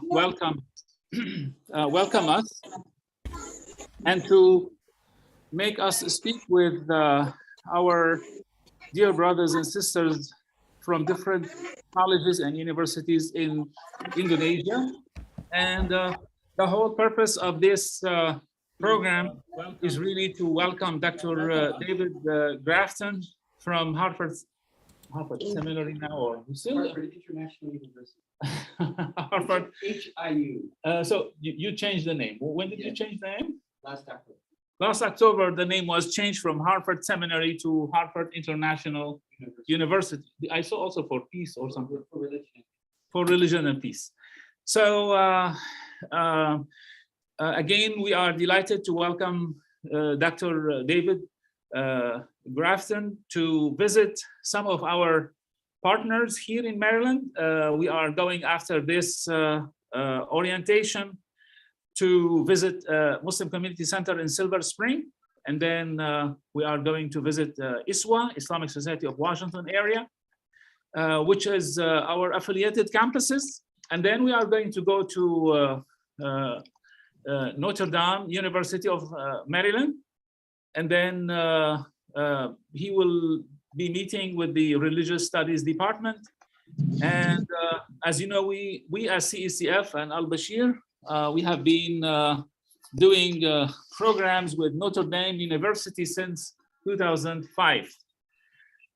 welcome welcome us and to make us speak with our dear brothers and sisters from different colleges and universities in Indonesia. And the whole purpose of this program is really to welcome Dr. David Grafton from Hartford Seminary now, or still? Hartford International University. Hartford. HIU. So you changed the name. When did you change the name? Last October. Last October, the name was changed from Hartford Seminary to Hartford International University. I saw also for peace or something. For religion. For religion and peace. So again, we are delighted to welcome Dr. David Grafton to visit some of our partners here in Maryland. We are going after this orientation to visit Muslim Community Center in Silver Spring. And then we are going to visit ISWA, Islamic Society of Washington area, which is our affiliated campuses. And then we are going to go to Notre Dame, University of Maryland. And then he will be meeting with the Religious Studies Department. And as you know, we as CECF and Al-Basheer, we have been doing programs with Notre Dame University since 2005.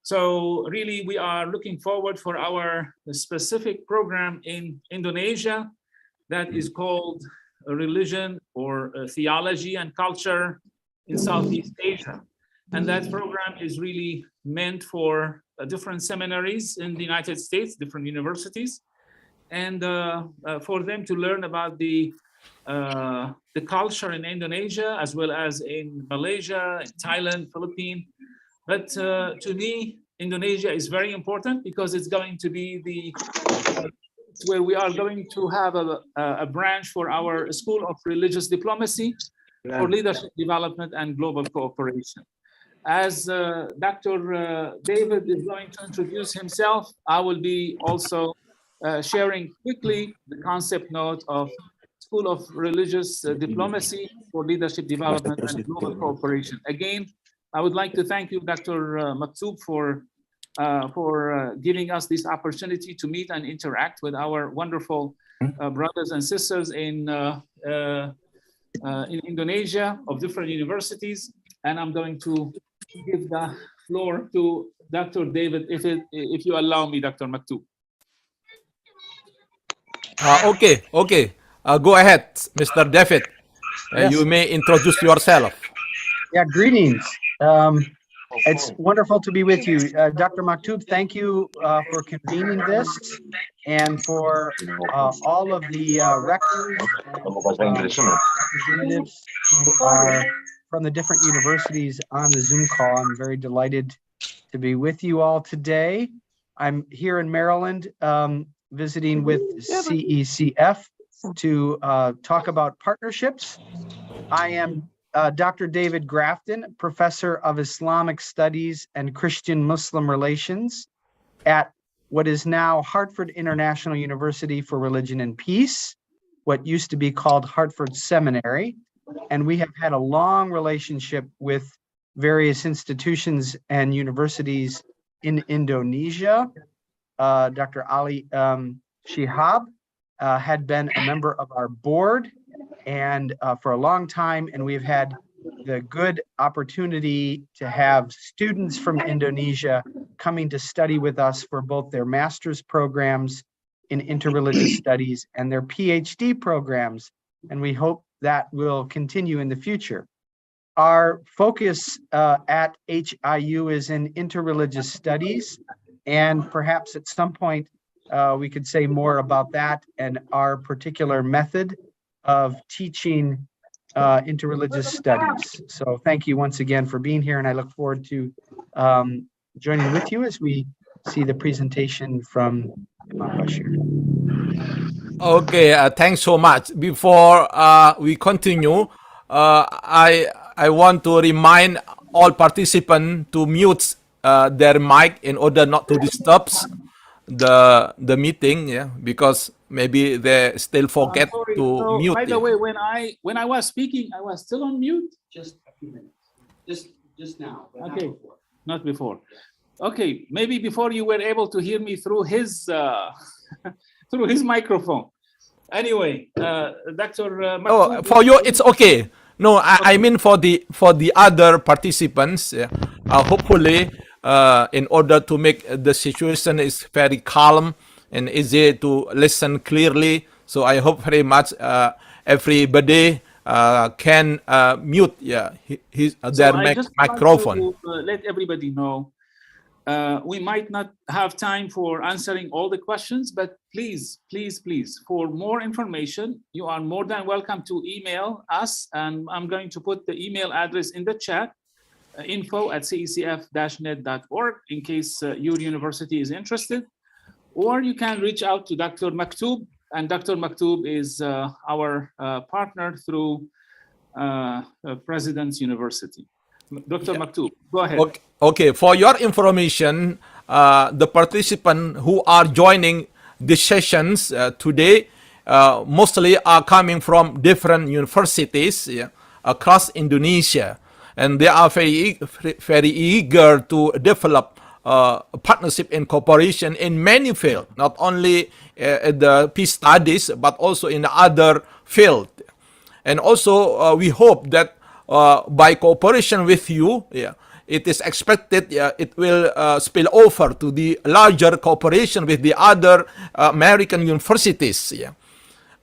So really, we are looking forward for our specific program in Indonesia that is called Religion or Theology and Culture in Southeast Asia. And that program is really meant for different seminaries in the United States, different universities, and for them to learn about the culture in Indonesia, as well as in Malaysia, in Thailand, Philippines. But to me, Indonesia is very important because it's going to be the where we are going to have a branch for our School of Religious Diplomacy for Leadership Development and Global Cooperation. As Dr. David is going to introduce himself, I will be also sharing quickly the concept note of School of Religious Diplomacy for Leadership Development and Global Cooperation. Again, I would like to thank you, Dr. Maktoub, for giving us this opportunity to meet and interact with our wonderful brothers and sisters in Indonesia of different universities. And I'm going to give the floor to Dr. David, if you allow me, Dr. Maktoub. Okay. Go ahead, Mr. David. Yes. You may introduce yourself. Yeah, greetings. It's wonderful to be with you. Dr. Maktoub, thank you for convening this and for all of the rectors and representatives who are from the different universities on the Zoom call. I'm very delighted to be with you all today. I'm here in Maryland visiting with CECF to talk about partnerships. I am Dr. David Grafton, Professor of Islamic Studies and Christian Muslim Relations at what is now Hartford International University for Religion and Peace, what used to be called Hartford Seminary. And we have had a long relationship with various institutions and universities in Indonesia. Dr. Ali Shihab had been a member of our board and for a long time, and we've had the good opportunity to have students from Indonesia coming to study with us for both their master's programs in interreligious studies and their PhD programs, and we hope that will continue in the future. Our focus at HIU is in interreligious studies, and perhaps at some point we could say more about that and our particular method of teaching interreligious studies. So thank you once again for being here, and I look forward to joining with you as we see the presentation from Al-Basheer. Okay, thanks so much. Before we continue, I want to remind all participants to mute their mic in order not to disturb the meeting, yeah, because maybe they still forget sorry. to So, mute. by the way, when I was speaking, I was still on mute. Just a few minutes. Just now, but not Okay. before. Not before. Okay, maybe before you were able to hear me through his through his microphone. Anyway, Dr. Oh, Maktoum, for you, it's okay. No, I mean for the other participants, hopefully, in order to make the situation is very calm and easy to listen clearly. So I hope very much everybody can mute their I just want microphone. to let everybody know we might not have time for answering all the questions, but please, for more information, you are more than welcome to email us, and I'm going to put the email address in the chat, info@cecf-net.org, in case your university is interested, or you can reach out to Dr. Maktoum, and Dr. Maktoum is our partner through President's University. Dr. Maktoum, go ahead. Okay, for your information, the participants who are joining the sessions today mostly are coming from different universities across Indonesia, and they are very eager to develop partnership and cooperation in many fields, not only the peace studies, but also in other fields. And also, we hope that by cooperation with you, it is expected it will spill over to the larger cooperation with the other American universities.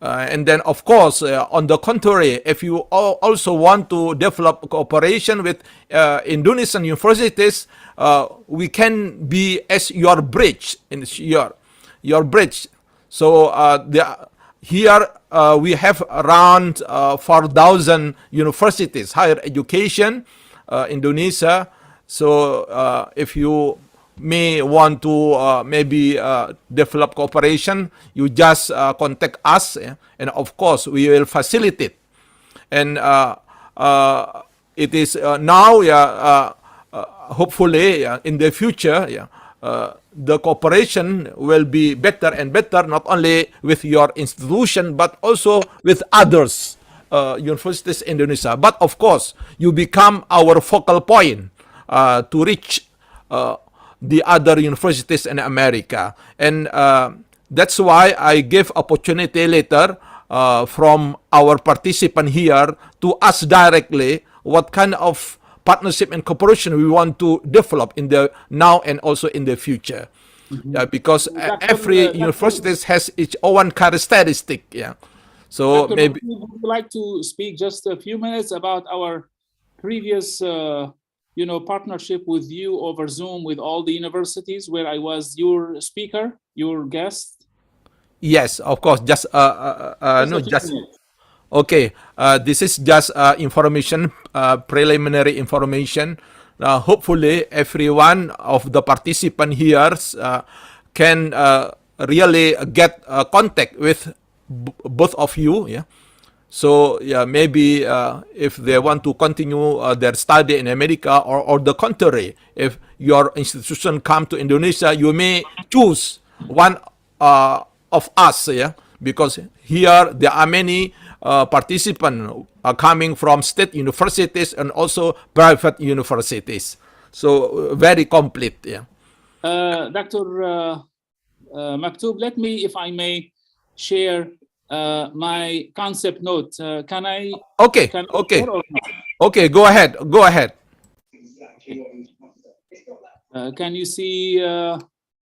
And then, of course, on the contrary, if you also want to develop cooperation with Indonesian universities, we can be as your bridge, your bridge. So here we have around 4,000 universities, higher education, Indonesia. So if you may want to maybe develop cooperation, you just contact us, and of course we will facilitate. And it is now, hopefully, in the future, the cooperation will be better and better, not only with your institution, but also with others, universities in Indonesia. But of course, you become our focal point to reach the other universities in America. And that's why I give opportunity later from our participant here to ask directly what kind of partnership and cooperation we want to develop in the now and also in the future. Because every university has its own characteristic. So Dr. maybe Would you like to speak just a few minutes about our previous partnership with you over Zoom with all the universities where I was your speaker, your guest? yes, of course. Just no, just okay. This is just information, preliminary information. Hopefully, every one of the participant here can really get contact with both of you. So maybe if they want to continue their study in America, or the contrary, if your institution come to Indonesia, you may choose one of us, because here there are many participants coming from state universities and also private universities. So very complete. Dr. Maktoum, let me, if I may, share my concept note. Can I? Okay. Can I Okay. share or not? Okay. Go ahead. Go ahead. Can you see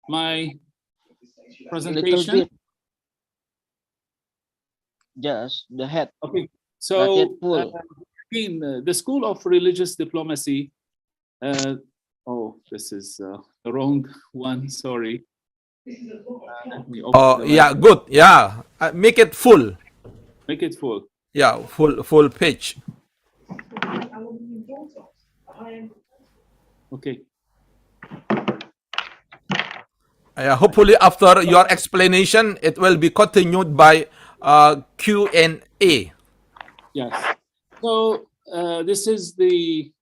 my presentation? Little bit. Just the head. Okay. Not So yet full. again, the School of Religious Diplomacy. Oh, this is the wrong one. Sorry. Let me open the Yeah. Good. Yeah. Make it full. Make it full. Yeah. Full page. Okay. Hopefully, after your explanation, it will be continued by Q&A. Yes. So this is the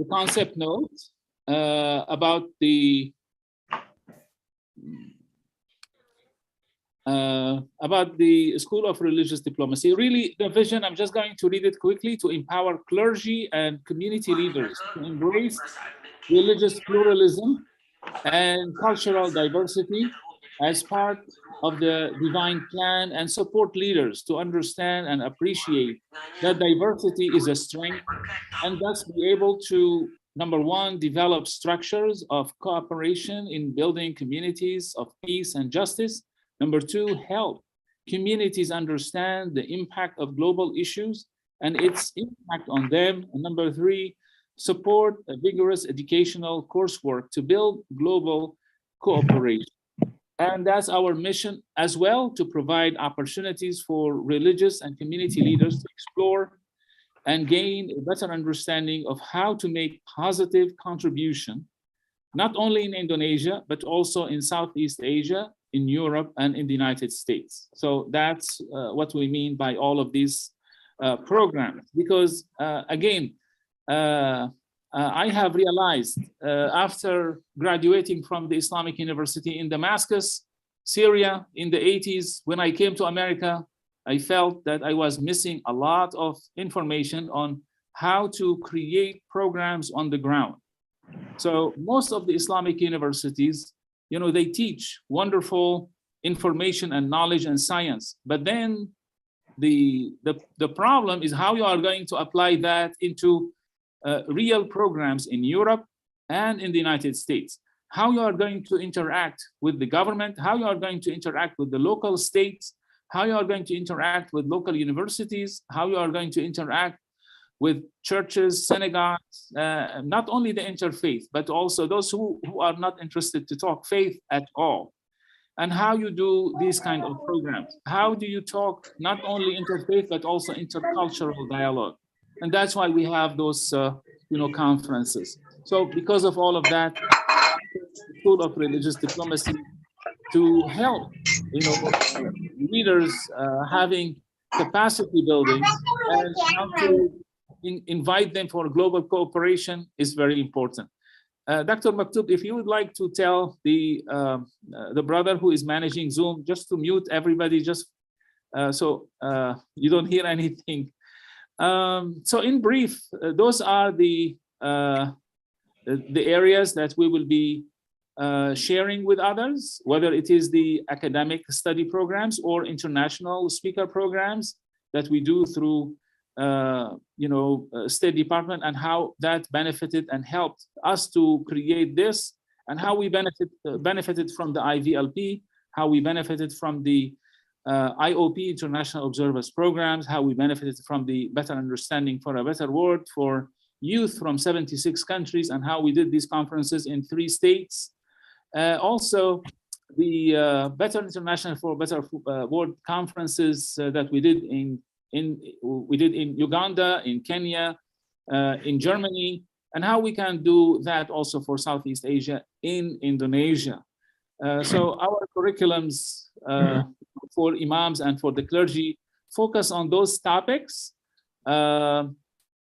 concept note about the about the School of Religious Diplomacy. Really, the vision, I'm just going to read it quickly, to empower clergy and community leaders to embrace religious pluralism and cultural diversity as part of the divine plan, and support leaders to understand and appreciate that diversity is a strength, and thus be able to, number one, develop structures of cooperation in building communities of peace and justice. Number two, help communities understand the impact of global issues and its impact on them. And number three, support a vigorous educational coursework to build global cooperation. And that's our mission as well, to provide opportunities for religious and community leaders to explore and gain a better understanding of how to make positive contribution, not only in Indonesia, but also in Southeast Asia, in Europe, and in the United States. So that's what we mean by all of these programs. Because again, I have realized after graduating from the Islamic University in Damascus, Syria, in the 80s, when I came to America, I felt that I was missing a lot of information on how to create programs on the ground. So most of the Islamic universities, you know, they teach wonderful information and knowledge and science, but then the problem is how you are going to apply that into real programs in Europe and in the United States. How you are going to interact with the government, how you are going to interact with the local states, how you are going to interact with local universities, how you are going to interact with churches, synagogues, not only the interfaith, but also those who are not interested to talk faith at all. And how you do these kind of programs. How do you talk not only interfaith, but also intercultural dialogue? And that's why we have those, conferences. So because of all of that, School of Religious Diplomacy to help, leaders having capacity building and how to invite them for global cooperation is very important. Dr. Maktoub, if you would like to tell the brother who is managing Zoom just to mute everybody, just so you don't hear anything. So in brief, those are the areas that we will be sharing with others, whether it is the academic study programs or international speaker programs that we do through State Department, and how that benefited and helped us to create this, and how we benefited from the IVLP, how we benefited from the IOP, International Observers Programs, how we benefited from the Better Understanding for a Better World for youth from 76 countries, and how we did these conferences in 3 states. Also, the Better International for a Better World conferences that we did in Uganda, in Kenya, in Germany, and how we can do that also for Southeast Asia in Indonesia. So our curriculums for imams and for the clergy focus on those topics.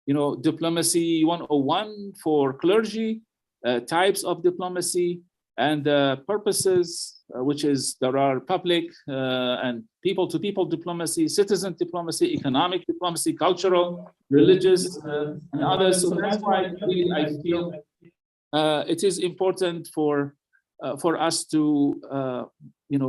Diplomacy 101 for clergy, types of diplomacy, and purposes, which is there are public and people-to-people diplomacy, citizen diplomacy, economic diplomacy, cultural, religious, and others. So that's why really I feel it is important for us to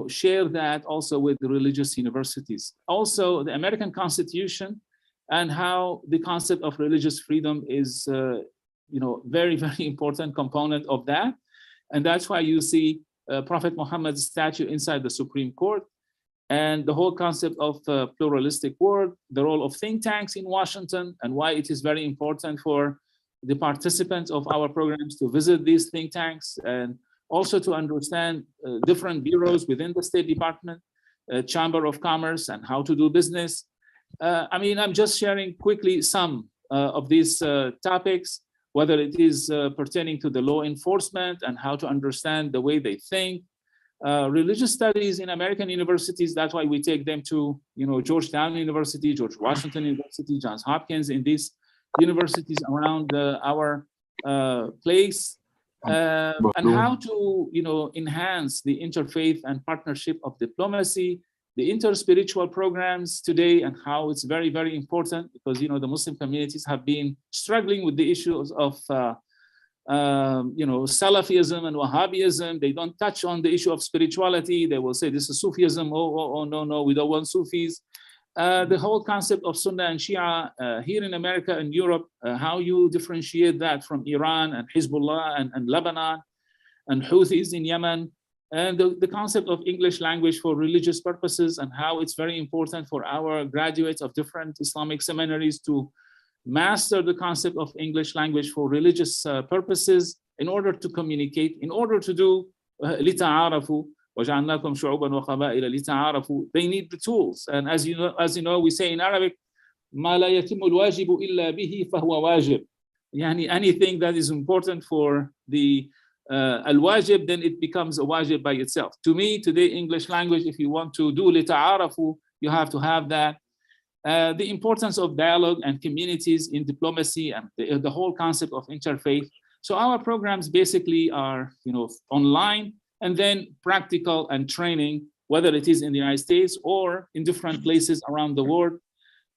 share that also with the religious universities. Also, the American Constitution and how the concept of religious freedom is very, very important component of that. And that's why you see Prophet Muhammad's statue inside the Supreme Court, and the whole concept of pluralistic world, the role of think tanks in Washington, and why it is very important for the participants of our programs to visit these think tanks, and also to understand different bureaus within the State Department, Chamber of Commerce, and how to do business. I'm just sharing quickly some of these topics, whether it is pertaining to the law enforcement and how to understand the way they think. Religious studies in American universities, that's why we take them to Georgetown University, George Washington University, Johns Hopkins, in these universities around our place, and how to enhance the interfaith and partnership of diplomacy, the inter-spiritual programs today and how it's very, very important because, you know, the Muslim communities have been struggling with the issues of, you know, Salafism and Wahhabism. They don't touch on the issue of spirituality. They will say this is Sufism. Oh, no, we don't want Sufis. The whole concept of Sunnah and Shia here in America and Europe, how you differentiate that from Iran and Hezbollah and Lebanon and Houthis in Yemen, and the concept of English language for religious purposes and how it's very important for our graduates of different Islamic seminaries to master the concept of English language for religious purposes in order to communicate, in order to do لِتَعَارَفُوا وَجَعَلْنَاكُمْ شُعُوبًا وَقَبَائِلَ لِتَعَارَفُوا. They need the tools, and as you know, we say in Arabic, مَا لَا يَتِمُّ الْوَاجِبُ إِلَّا بِهِ فَهُوَ واجب. Yani anything that is important for the al-wajib, then it becomes a wajib by itself. To me, today, English language, if you want to do لِتَعَارَفُوا, you have to have that. The importance of dialogue and communities in diplomacy and the whole concept of interfaith. So our programs basically are, you know, online and then practical and training, whether it is in the United States or in different places around the world.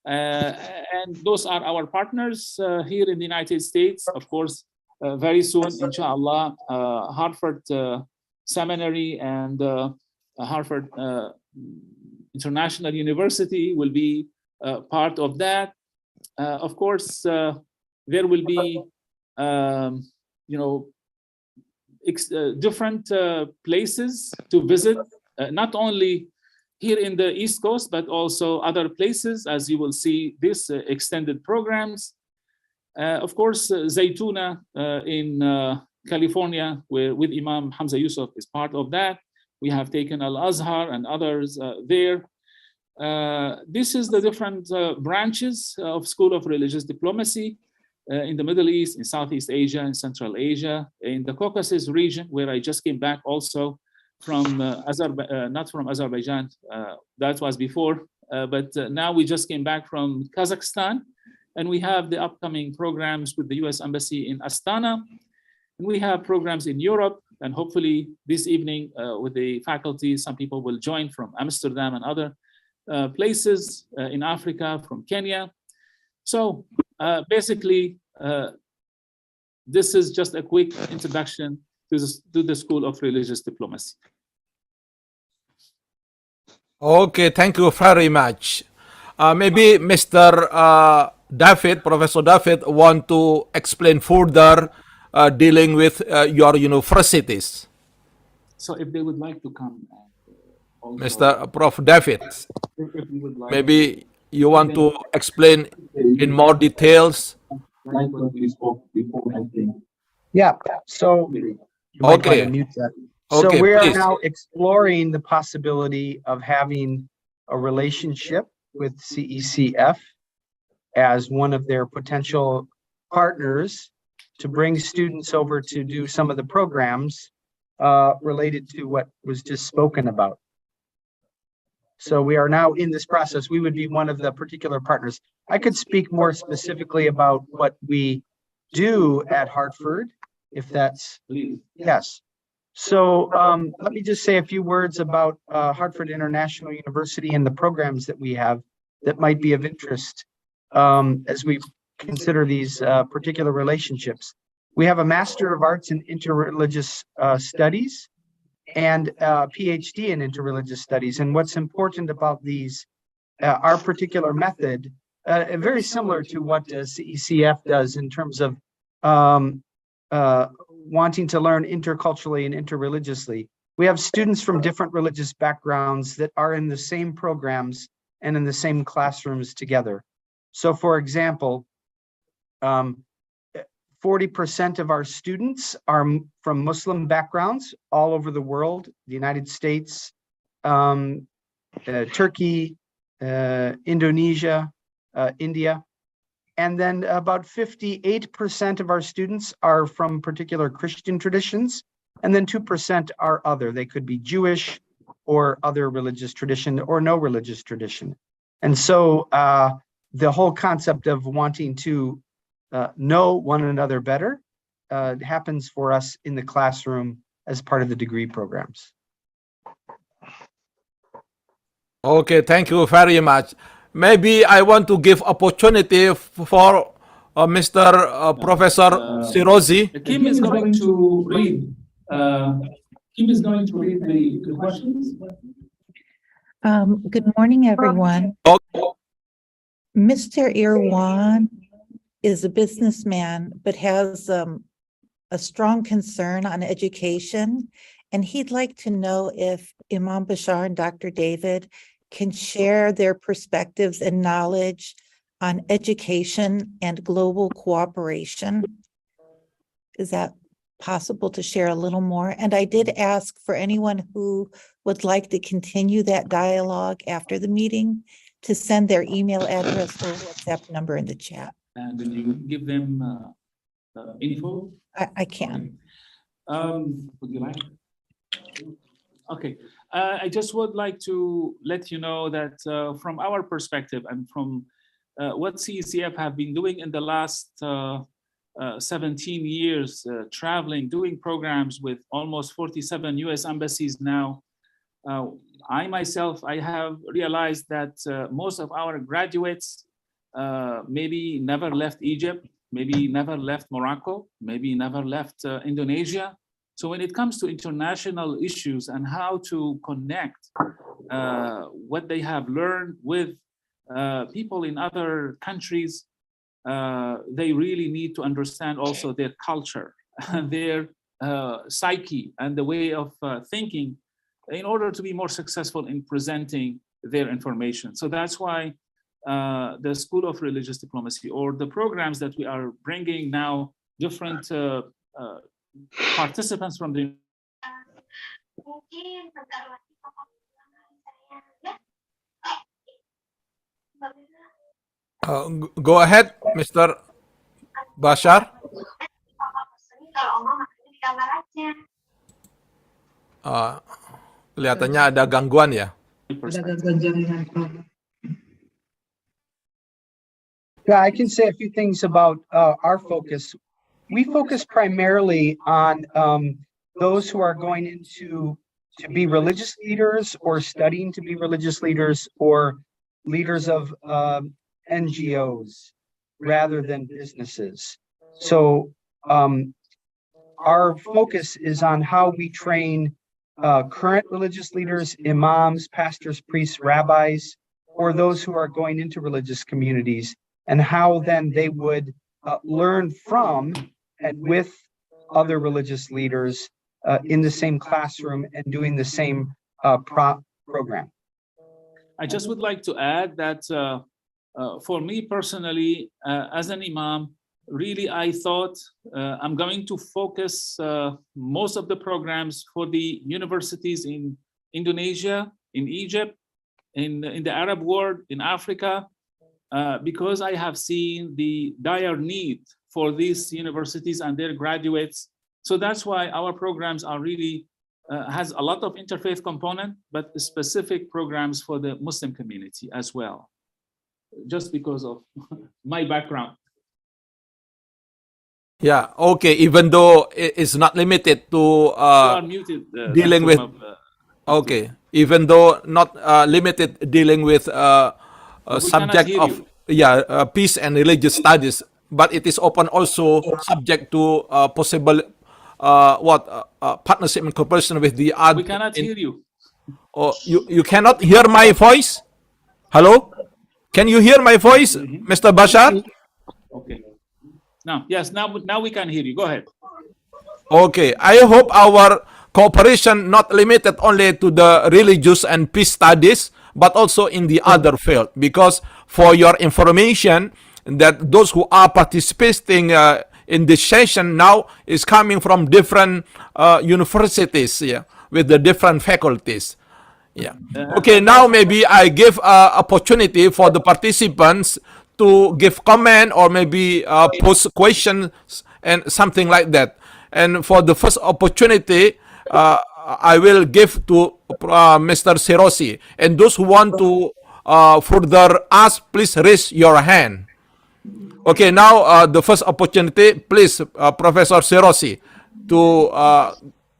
And those are our partners here in the United States. Of course, very soon, inshallah, Hartford Seminary and Hartford International University will be part of that. Of course, there will be, you know, different places to visit, not only here in the East Coast, but also other places, as you will see this extended programs. Of course, Zaytuna in California, with Imam Hamza Yusuf is part of that. We have taken Al-Azhar and others there. This is the different branches of School of Religious Diplomacy in the Middle East, in Southeast Asia, in Central Asia, in the Caucasus region, where I just came back also from not from Azerbaijan, that was before, but now we just came back from Kazakhstan, and we have the upcoming programs with the US Embassy in Astana, and we have programs in Europe, and hopefully this evening with the faculty, some people will join from Amsterdam and other places in Africa, from Kenya. So basically, this is just a quick introduction to the School of Religious Diplomacy. Okay, thank you very much. Maybe Mr. David, Professor David, want to explain further dealing with your universities. So if they would like to come, also, Mr. Prof. David, if you would like, maybe you want to explain in more details. like what we spoke before, I think. Yeah, so you might Okay. want to mute that. So Okay, we are please. now exploring the possibility of having a relationship with CECF as one of their potential partners to bring students over to do some of the programs related to what was just spoken about. So we are now in this process. We would be one of the particular partners. I could speak more specifically about what we do at Hartford, if that's, yes. So let me just say a few words about Hartford International University and the programs that we have that might be of interest as we consider these particular relationships. We have a Master of Arts in Interreligious Studies and a PhD in Interreligious Studies. And what's important about these, our particular method, very similar to what CECF does in terms of wanting to learn interculturally and interreligiously. We have students from different religious backgrounds that are in the same programs and in the same classrooms together. So for example, 40% of our students are from Muslim backgrounds all over the world, the United States, Turkey, Indonesia, India. And then about 58% of our students are from particular Christian traditions, and then 2% are other. They could be Jewish or other religious tradition or no religious tradition. And so the whole concept of wanting to know one another better happens for us in the classroom as part of the degree programs. Okay, thank you very much. Maybe I want to give opportunity for Mr. Professor Sirozi. Kim is going to read. Kim is going to read the questions. Good morning, everyone. Mr. Irwan is a businessman, but has a strong concern on education. And he'd like to know if Imam Bashar and Dr. David can share their perspectives and knowledge on education and global cooperation. Is that possible to share a little more? And I did ask for anyone who would like to continue that dialogue after the meeting to send their email address or WhatsApp number in the chat. And will you give them info? I can. Would you like? Okay. I just would like to let you know that from our perspective and from what CECF have been doing in the last 17 years, traveling, doing programs with almost 47 US embassies now, I myself, I have realized that most of our graduates maybe never left Egypt, maybe never left Morocco, maybe never left Indonesia. So when it comes to international issues and how to connect what they have learned with people in other countries, they really need to understand also their culture and their psyche and the way of thinking in order to be more successful in presenting their information. So that's why the School of Religious Diplomacy, or the programs that we are bringing now, different participants from the Go ahead, Mr. Bashar. Kelihatannya ada gangguan ya. Yeah, I can say a few things about our focus. We focus primarily on those who are going into to be religious leaders or studying to be religious leaders or leaders of NGOs rather than businesses. So our focus is on how we train current religious leaders, imams, pastors, priests, rabbis, or those who are going into religious communities, and how then they would learn from and with other religious leaders in the same classroom and doing the same program. I just would like to add that for me personally, as an imam, really I thought I'm going to focus most of the programs for the universities in Indonesia, in Egypt, in the Arab world, in Africa, because I have seen the dire need for these universities and their graduates. So that's why our programs are really has a lot of interfaith component, but specific programs for the Muslim community as well, just because of my background. Yeah, okay, even though it's not limited to You are muted, dealing with okay, even though not limited dealing with subject of peace and religious studies, but it is open also subject to possible partnership and cooperation with the other. We cannot hear you. Oh, you cannot hear my voice? Hello? Can you hear my voice, Mr. Bashar? Okay. Now, yes, now we can hear you. Go ahead. Okay, I hope our cooperation not limited only to the religious and peace studies, but also in the other field. Because for your information, that those who are participating in this session now is coming from different universities, yeah, with the different faculties. Yeah. Okay, now maybe I give opportunity for the participants to give comment or maybe post questions and something like that. And for the first opportunity, I will give to Mr. Sirozi. And those who want to further ask, please raise your hand. Okay, now the first opportunity, please, Professor Sirozi, to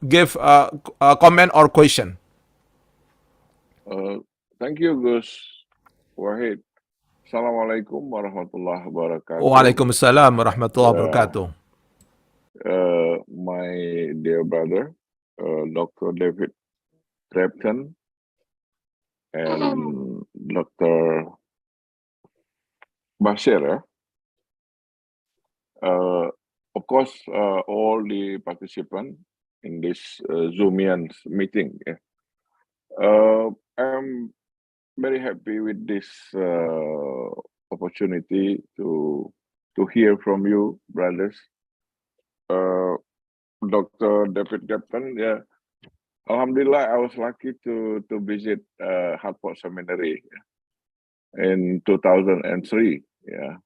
give a comment or question. Thank you, Gus Wahid. Assalamualaikum warahmatullahi wabarakatuh. Waalaikumsalam warahmatullahi wabarakatuh. My dear brother, Dr. David Grafton and Dr. Basheer. Of course, all the participants in this Zoomian meeting. I'm very happy with this opportunity to hear from you, brothers. Dr. David Grafton, yeah. Alhamdulillah, I was lucky to visit Hartford Seminary in 2003. Yeah,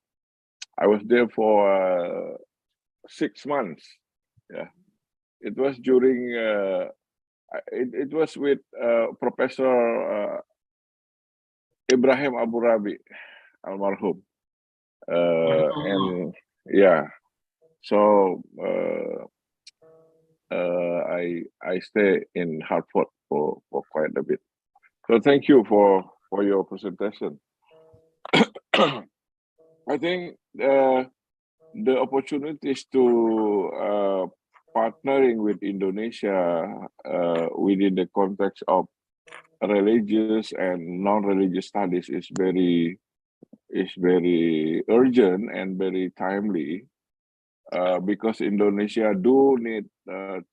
I was there for 6 months. Yeah, it was during it was with Professor Ibrahim Abu Rabi, almarhum, and yeah, so I stay in Hartford for quite a bit. So thank you for your presentation. I think the opportunities to partnering with Indonesia within the context of religious and non-religious studies is very urgent and very timely, because Indonesia do need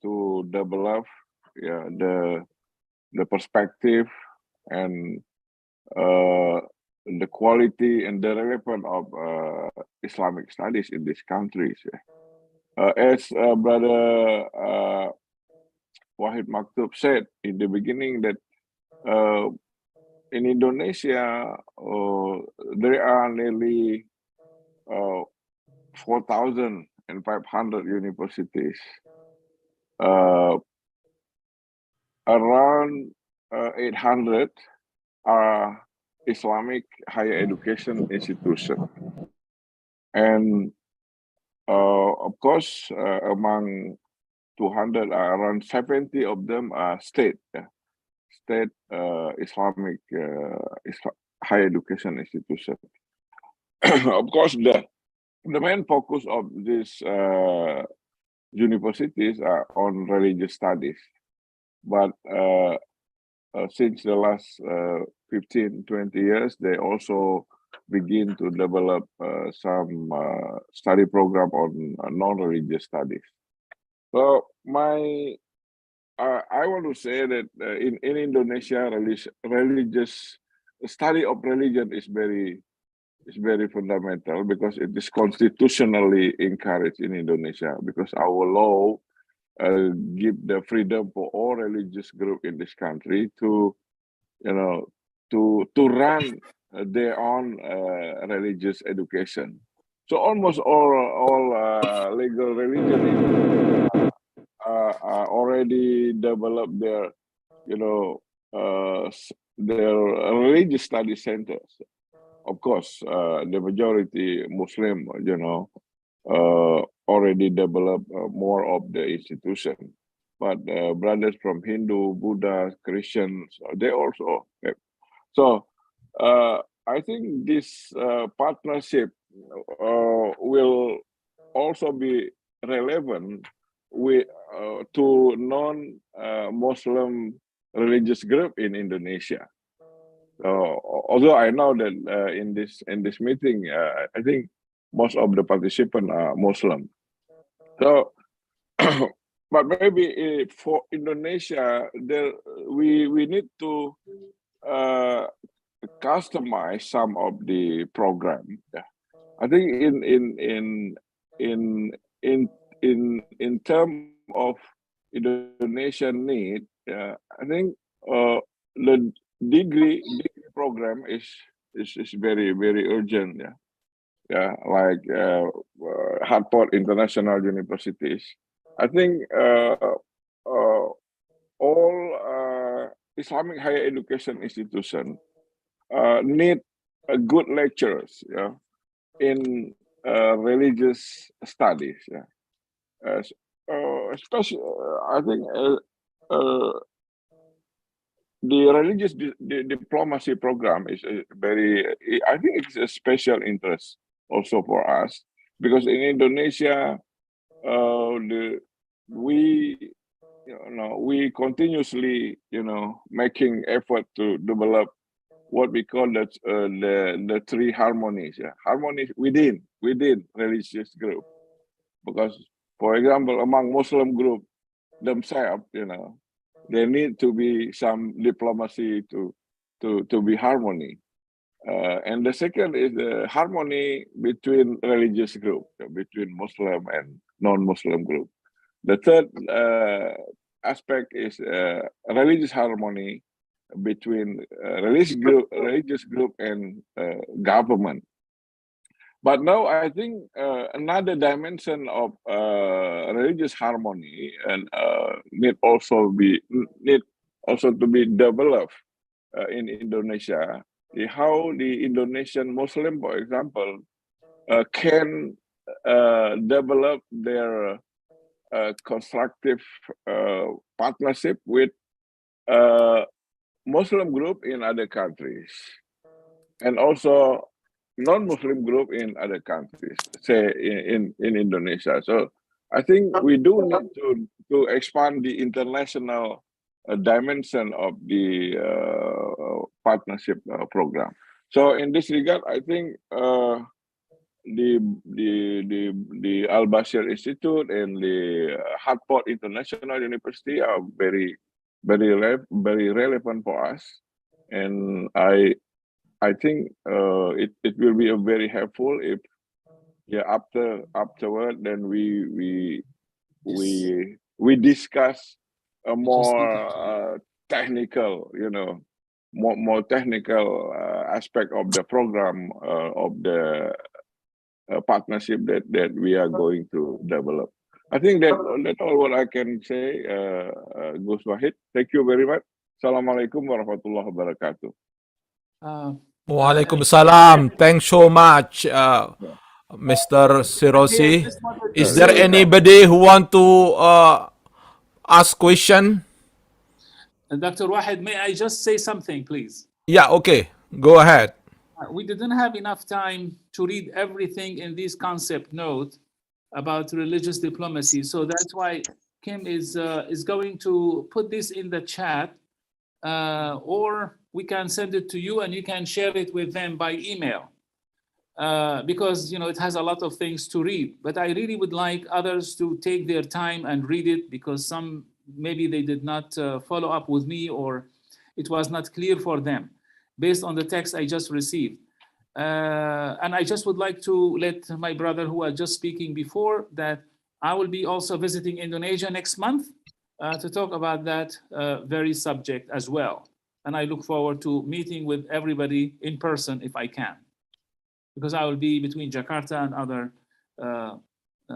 to develop the perspective and the quality and the relevance of Islamic studies in these countries. As Brother Wahid Maktub said in the beginning, that in Indonesia there are nearly 4,500 universities. Around 800 are Islamic higher education institutions, and of course among 200, around 70 of them are state Islamic higher education institutions. Of course, the main focus of these universities are on religious studies, but since the last 15-20 years, they also begin to develop some study program on non-religious studies. So I want to say that in Indonesia, religious study of religion is very fundamental, because it is constitutionally encouraged in Indonesia, because our law give the freedom for all religious group in this country to run their own religious education. So almost all legal religion already developed their their religious study centers. Of course, the majority Muslim, already developed more of the institution. But brothers from Hindu, Buddha, Christians, they also have. So I think this partnership will also be relevant with to non-Muslim religious group in Indonesia. Although I know that in this meeting, I think most of the participants are Muslim. So, but maybe for Indonesia, we need to customize some of the program. I think in terms of Indonesian need, I think the degree program is very urgent. Like Hartford International Universities. I think all Islamic higher education institution need good lecturers in religious studies. Especially, I think the religious diplomacy program is a very, I think it's a special interest also for us, because in Indonesia, we continuously, making effort to develop what we call the three harmonies, harmony within religious group. Because, for example, among Muslim group themselves, there need to be some diplomacy to be harmony. And the second is the harmony between religious group, between Muslim and non-Muslim group. The third aspect is religious harmony between religious group and government. But now I think another dimension of religious harmony and need also to be developed in Indonesia. How the Indonesian Muslim, for example, can develop their constructive partnership with Muslim group in other countries, and also non-Muslim group in other countries, say in Indonesia. So I think we do need to expand the international dimension of the partnership program. So in this regard, I think the Al-Basheer Institute and the Hartford International University are very relevant for us, and I think it will be a very helpful if afterward then we discuss a more technical, more technical aspect of the program of the partnership that we are going to develop. I think that's all what I can say, Gus Wahid. Thank you very much. Assalamualaikum warahmatullahi wabarakatuh. Waalaikumsalam. Thanks so much, Mr. Sirosi. Is there anybody who want to ask question? Dr. Wahid, may I just say something, please? Yeah, okay. Go ahead. We didn't have enough time to read everything in this concept note about religious diplomacy. So that's why Kim is going to put this in the chat, or we can send it to you and you can share it with them by email. Because it has a lot of things to read, but I really would like others to take their time and read it, because some maybe they did not follow up with me, or it was not clear for them based on the text I just received. And I just would like to let my brother who was just speaking before that I will be also visiting Indonesia next month to talk about that very subject as well. And I look forward to meeting with everybody in person if I can, because I will be between Jakarta and other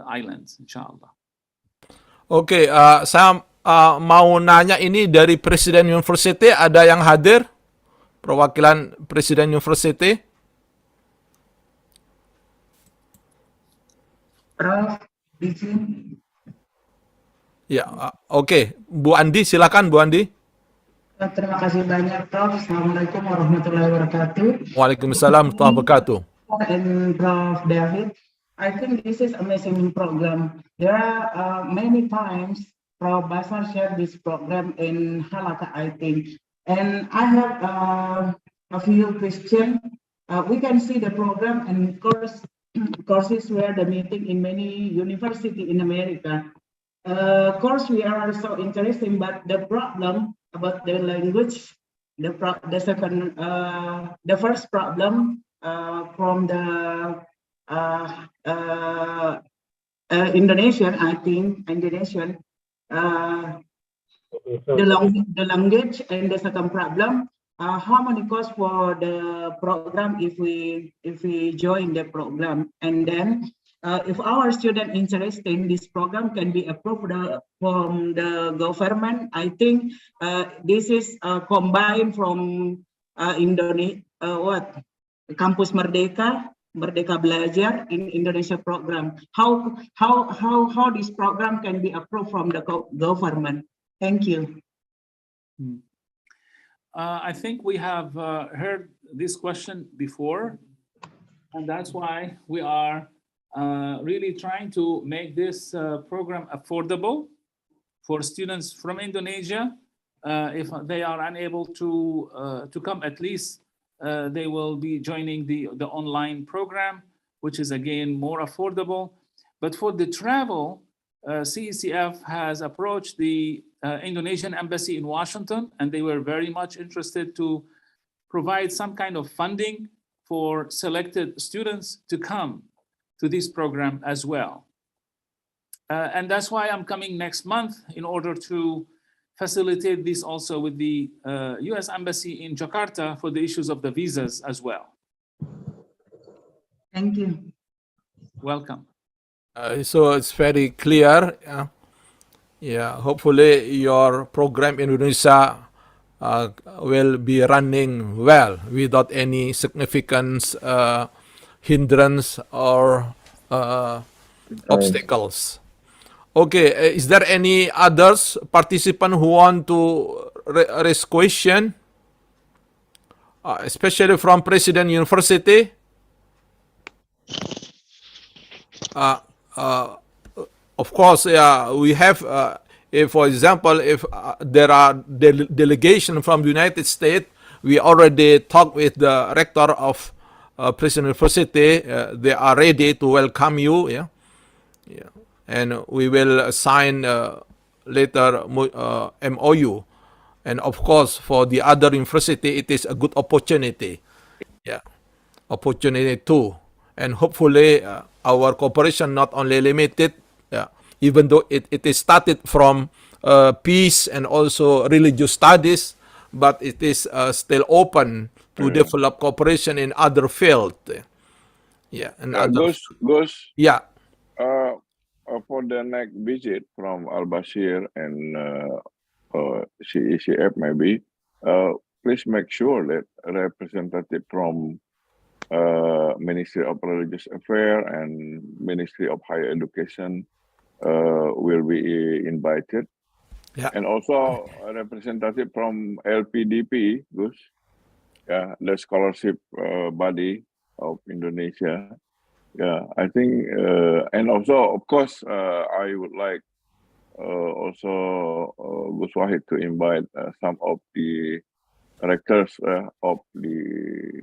islands, inshallah. Oke, saya mau nanya ini dari Presiden University, ada yang hadir? Perwakilan Presiden University? Prof, izin. Ya, oke. Bu Andi, silakan Bu Andi. Terima kasih banyak, Prof. Assalamualaikum warahmatullahi wabarakatuh. Waalaikumsalam warahmatullahi wabarakatuh. And Prof. David, I think this is amazing program. There are many times Prof. Basar shared this program in Halaka, I think. And I have a few questions. We can see the program and courses where the meeting in many universities in America. Course we are so interesting, but the problem about the language, the first problem from the Indonesian, I think Indonesian, the language, and the second problem, how many costs for the program if we join the program, and then if our student interested in this program can be approved from the government. I think this is combined from Indonesia, Kampus Merdeka Belajar in Indonesia program. How this program can be approved from the government? Thank you. I think we have heard this question before, and that's why we are really trying to make this program affordable for students from Indonesia. If they are unable to come, at least they will be joining the online program, which is again more affordable. But for the travel, CECF has approached the Indonesian embassy in Washington, and they were very much interested to provide some kind of funding for selected students to come to this program as well. And that's why I'm coming next month in order to facilitate this also with the US Embassy in Jakarta for the issues of the visas as well. Thank you. Welcome. So it's very clear. Yeah, hopefully your program in Indonesia will be running well without any significant hindrance or obstacles. Okay, is there any others participant who want to raise question? Especially from President University? Of course, we have, if, for example, if there are delegation from the United States, we already talked with the rector of President University. They are ready to welcome you. Yeah. And we will sign later MOU. And of course, for the other university, it is a good opportunity. Yeah, opportunity too. And hopefully, our cooperation not only limited, even though it is started from peace and also religious studies, but it is still open to develop cooperation in other fields. Yeah, and Gus, yeah. For the next visit from Al-Basheer and CECF maybe, please make sure that a representative from Ministry of Religious Affairs and Ministry of Higher Education will be invited. Yeah. And also a representative from LPDP, Gus, the scholarship body of Indonesia. Yeah, I think, and also, of course, I would like also Gus Wahid to invite some of the rectors of the,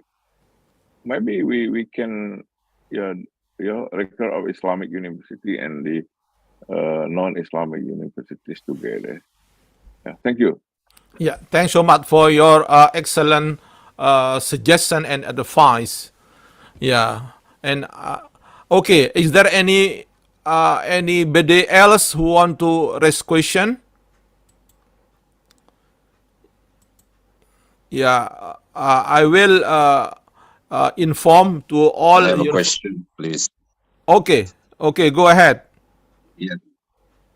maybe we can, rector of Islamic University and the non-Islamic universities together. Yeah, thank you. Yeah, thanks so much for your excellent suggestion and advice. Yeah, and okay, is there anybody else who want to raise question? Yeah, I will inform to all. I have a question, please. Okay, go ahead. Yeah.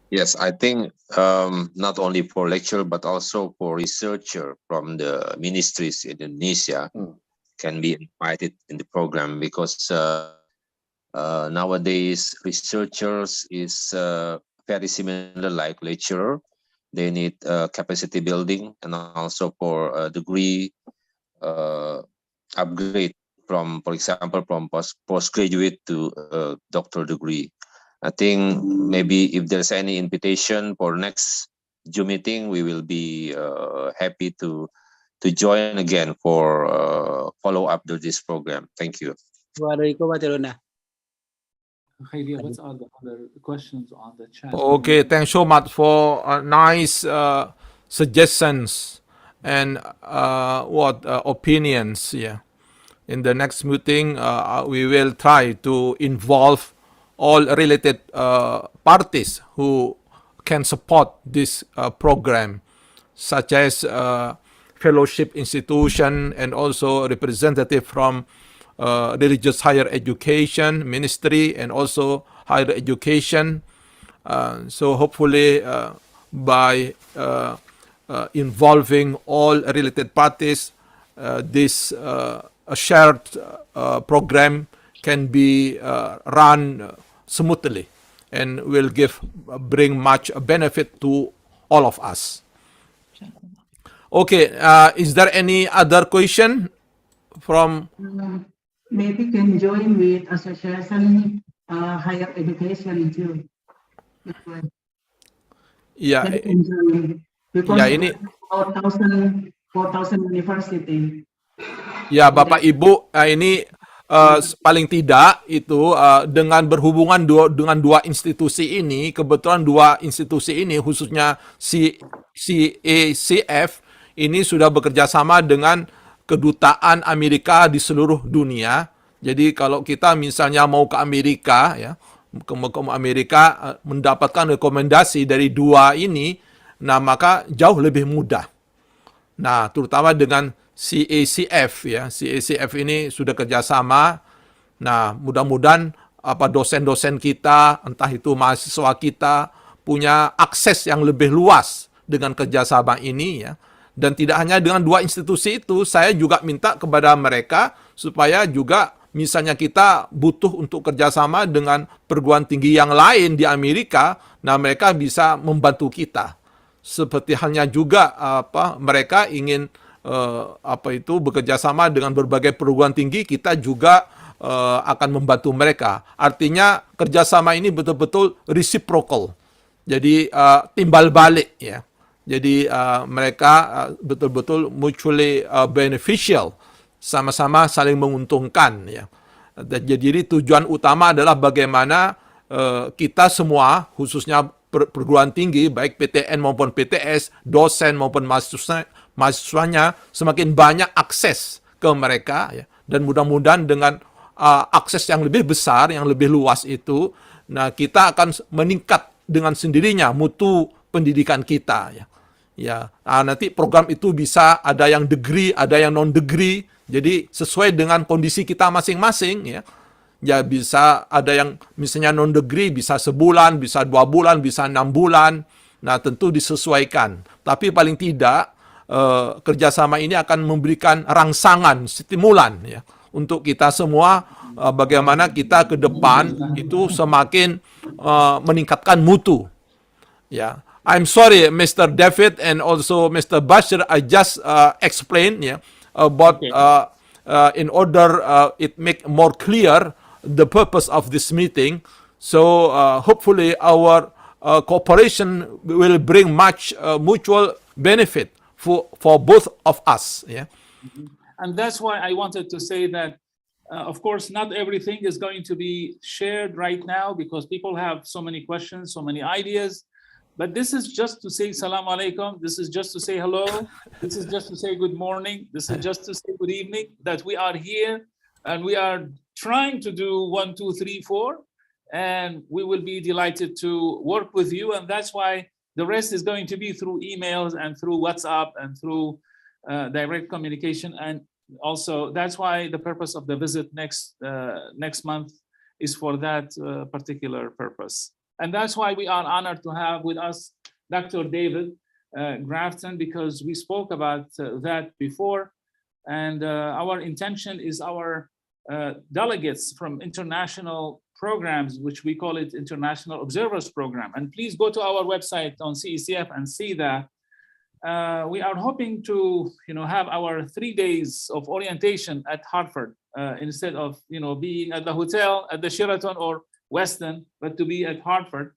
Yes, I think not only for lecturer but also for researcher from the ministries in Indonesia can be invited in the program, because nowadays researchers is very similar like lecturer. They need capacity building and also for a degree upgrade from, for example, from postgraduate to doctoral degree. I think maybe if there's any invitation for next Zoom meeting, we will be happy to join again for follow up to this program. Thank you. Khairia, what's all the other questions on the chat? Okay, thanks so much for nice suggestions and opinions. Yeah, in the next meeting, we will try to involve all related parties who can support this program, such as fellowship institution and also representative from religious higher education ministry and also higher education. So hopefully by involving all related parties, this shared program can be run smoothly and will bring much benefit to all of us. Okay, is there any other question from? Maybe can join with association higher education too. Ya, They can join because ya ini 4,000 university. ya Bapak Ibu, ini paling tidak itu dengan berhubungan dengan dua institusi ini, kebetulan dua institusi ini khususnya Cecf ini sudah bekerja sama dengan kedutaan Amerika di seluruh dunia. Jadi kalau kita misalnya mau ke Amerika ya, ke Amerika mendapatkan rekomendasi dari dua ini, nah maka jauh lebih mudah. Nah, terutama dengan Cecf ya, Cecf ini sudah kerjasama. Nah, mudah-mudahan dosen-dosen kita, entah itu mahasiswa kita, punya akses yang lebih luas dengan kerjasama ini ya. Dan tidak hanya dengan dua institusi itu, saya juga minta kepada mereka supaya juga misalnya kita butuh untuk kerjasama dengan perguruan tinggi yang lain di Amerika, nah mereka bisa membantu kita. Seperti halnya juga mereka ingin bekerja sama dengan berbagai perguruan tinggi, kita juga akan membantu mereka. Artinya kerjasama ini betul-betul reciprocal, jadi timbal balik ya. Jadi mereka betul-betul mutually beneficial, sama-sama saling menguntungkan ya. Jadi tujuan utama adalah bagaimana kita semua, khususnya perguruan tinggi, baik PTN maupun PTS, dosen maupun mahasiswanya, semakin banyak akses ke mereka ya. Dan mudah-mudahan dengan akses yang lebih besar, yang lebih luas itu, nah kita akan meningkat dengan sendirinya mutu pendidikan kita ya. Ya, nanti program itu bisa ada yang degree, ada yang non degree. Jadi sesuai dengan kondisi kita masing-masing ya. Ya bisa ada yang misalnya non degree bisa sebulan, bisa 2 bulan, bisa 6 bulan. Nah tentu disesuaikan. Tapi paling tidak kerjasama ini akan memberikan rangsangan, stimulan ya untuk kita semua bagaimana kita ke depan itu semakin meningkatkan mutu. Ya. I'm sorry, Mr. David and also Mr. Basheer, I just explained about in order it make more clear the purpose of this meeting. So hopefully our cooperation will bring much mutual benefit for both of us. Yeah. And that's why I wanted to say that, of course, not everything is going to be shared right now because people have so many questions, so many ideas. But this is just to say salam alaikum. This is just to say hello. This is just to say good morning. This is just to say good evening, that we are here and we are trying to do 1, 2, 3, 4. And we will be delighted to work with you. And that's why the rest is going to be through emails and through WhatsApp and through direct communication. And also that's why the purpose of the visit next month is for that particular purpose. And that's why we are honored to have with us Dr. David Grafton, because we spoke about that before. And our intention is our delegates from international programs, which we call it International Observers Program. And please go to our website on CECF and see that. We are hoping to have our 3 days of orientation at Hartford instead of being at the hotel, at the Sheraton or Weston, but to be at Hartford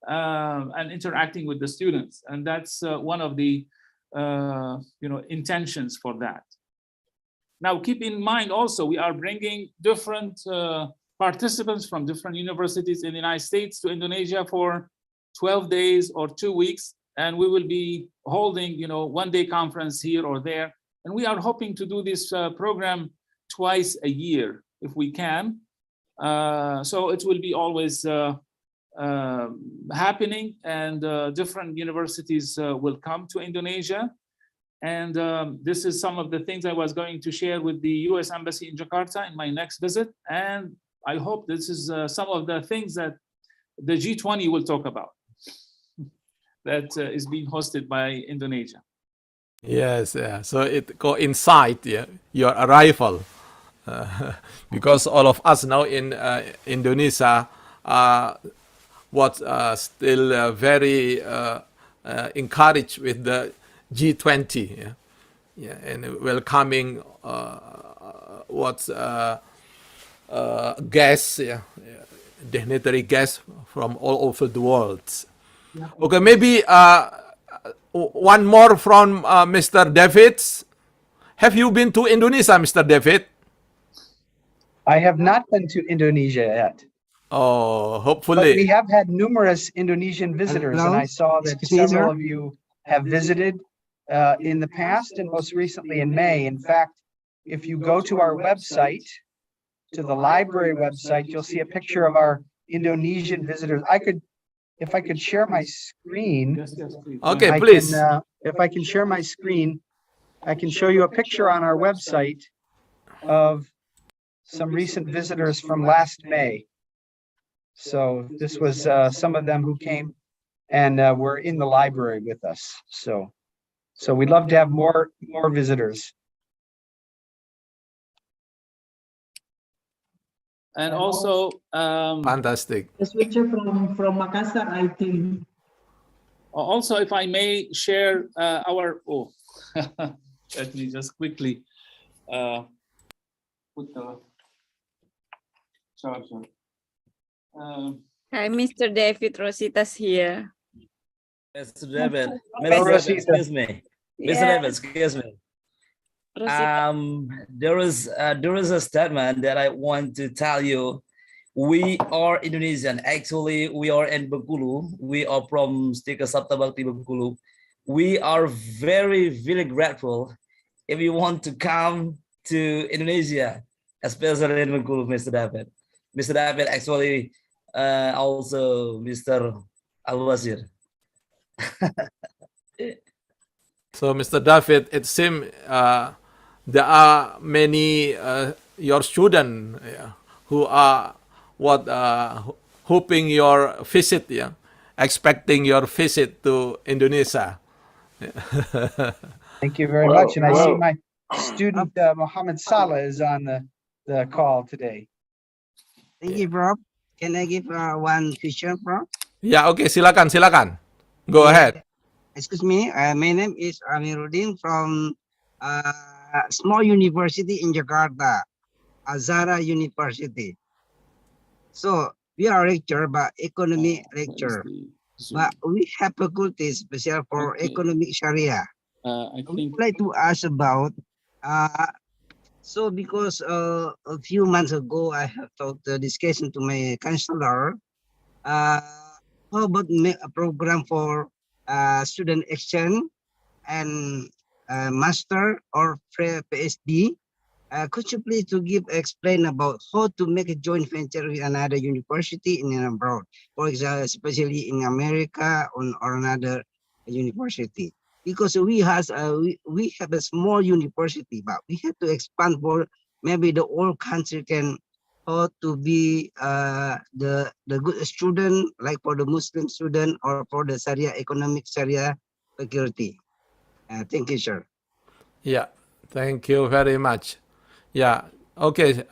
and interacting with the students. And that's one of the intentions for that. Now, keep in mind also, we are bringing different participants from different universities in the United States to Indonesia for 12 days or 2 weeks. And we will be holding, 1-day conference here or there. And we are hoping to do this program twice a year, if we can. So it will be always happening, and different universities will come to Indonesia. And this is some of the things I was going to share with the US Embassy in Jakarta in my next visit. And I hope this is some of the things that the G20 will talk about that is being hosted by Indonesia. Yes, so it coincides your arrival. Because all of us now in Indonesia was still very encouraged with the G20. Yeah, yeah, and welcoming guests, yeah, dignitary guests from all over the world. Okay, maybe one more from Mr. David. Have you been to Indonesia, Mr. David? I have not been to Indonesia yet, Oh, but we hopefully. have had numerous Indonesian visitors, and I saw that Excuse me, several sir. of you have visited in the past and most recently in May. In fact, if you go to our website, to the library website, you'll see a picture of our Indonesian visitors. If I could share my screen, Yes, please. Okay, I please. can, if I can share my screen, I can show you a picture on our website of some recent visitors from last May. So this was some of them who came and were in the library with us. So we'd love to have more visitors. And also, Fantastic. The switcher from Makassar, I think. also, if I may share let me just quickly put the charger. Hi, Mr. David, Rosita's here. Mr. David, Hello, Mr. David, Rosita. excuse me. Mr. Yeah. David, excuse me. Rosita. There is a statement that I want to tell you. We are Indonesian. Actually, we are in Bengkulu. We are from Stika Sabtabakti Bengkulu. We are very, very grateful if you want to come to Indonesia, especially in Bengkulu, Mr. David. Mr. David, actually, also Mr. Al-Basheer. So, Mr. David, it seems there are many your students who are hoping your visit, yeah, expecting your visit to Indonesia. Thank you very much. And I see my student Muhammad Salah is on the call today. Thank you, Prof. Can I give one question, Prof? Yeah, okay, silakan. Go ahead. Excuse me, my name is Amiruddin from small university in Jakarta, Azhara University. So we are lecturer, but economic lecturer. But we have faculty special for economic Sharia. I We think would like to ask about so because a few months ago I have talked the discussion to my counselor. How about make a program for student exchange and master or PhD? Could you please to explain about how to make a joint venture with another university in and abroad, for example, especially in America or another university? Because we have a small university, but we have to expand for maybe the whole country can how to be the good student, like for the Muslim student or for the Sharia economic Sharia faculty. Thank you, sir. Yeah, thank you very much. Yeah, okay.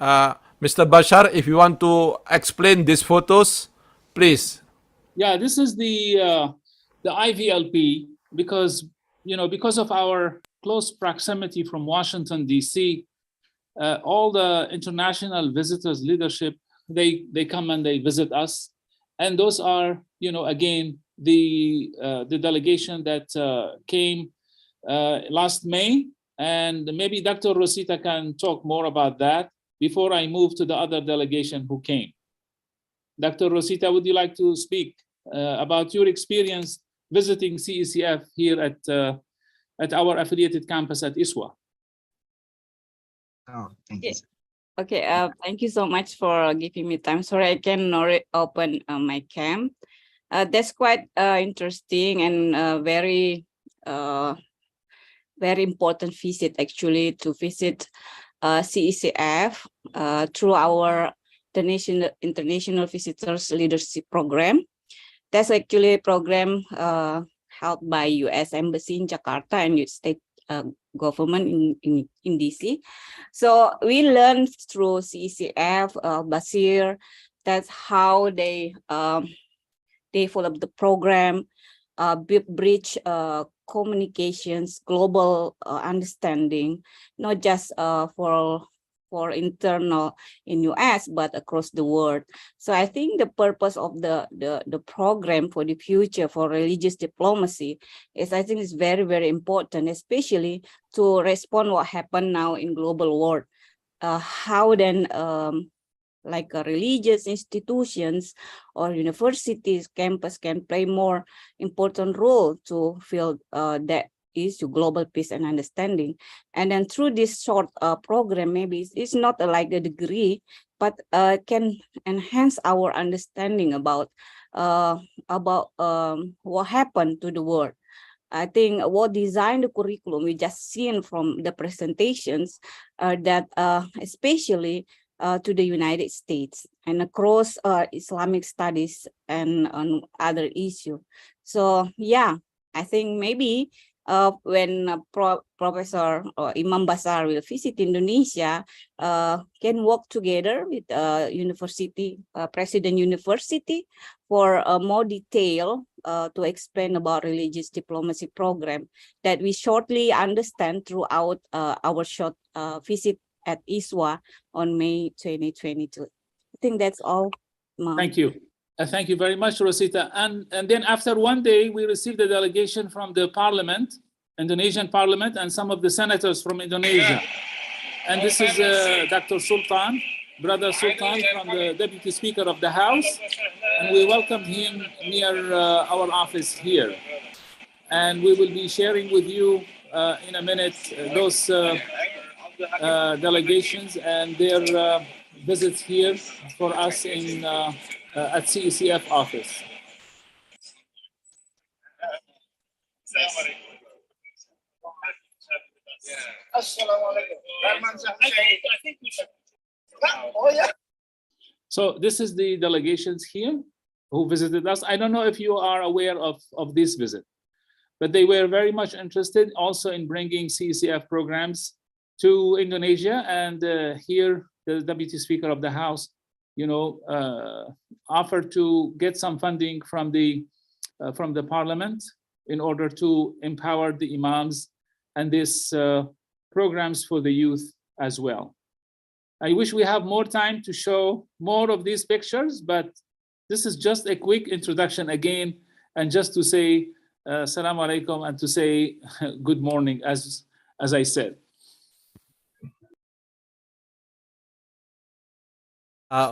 Mr. Bashar, if you want to explain these photos, please. Yeah, this is the IVLP because because of our close proximity from Washington D.C. All the international visitors leadership they come and they visit us, and those are again the delegation that came last May, and maybe Dr. Rosita can talk more about that before I move to the other delegation who came. Dr. Rosita, would you like to speak about your experience visiting CECF here at our affiliated campus at ISWA? Oh, thank you. Okay, thank you so much for giving me time. Sorry, I cannot open my cam. That's quite interesting and very important visit actually, to visit CECF through our international visitors leadership program. That's actually a program held by U.S. Embassy in Jakarta and state government in DC. So we learned through CECF, Al-Basheer, that's how they follow the program. bridge communications, global understanding, not just for internal in US, but across the world. So I think the purpose of the program for the future for religious diplomacy is, I think, is very, very important, especially to respond what happened now in global world. How then like religious institutions or universities, campus can play more important role to fill that issue, global peace and understanding. And then through this short program, maybe it's not like a degree, but can enhance our understanding about what happened to the world. I think what designed the curriculum we just seen from the presentations that especially to the United States and across Islamic studies and on other issues. So yeah, I think maybe when Professor Imam Basheer will visit Indonesia, can work together with university, President University for more detail to explain about religious diplomacy program that we shortly understand throughout our short visit at ISWA on May 2022. I think that's all, Ma'am. Thank you. Thank you very much, Rosita. And then after one day, we received a delegation from the parliament, Indonesian parliament, and some of the senators from Indonesia. And this is Dr. Sultan, Brother Sultan, from the Deputy Speaker of the House. And we welcomed him near our office here. And we will be sharing with you in a minute those delegations and their visits here for us in at CECF office. So this is the delegations here who visited us. I don't know if you are aware of this visit, but they were very much interested also in bringing CECF programs to Indonesia. And here the Deputy Speaker of the House, offered to get some funding from the parliament in order to empower the imams and these programs for the youth as well. I wish we have more time to show more of these pictures, but this is just a quick introduction again, and just to say Assalamu alaikum and to say good morning, as I said.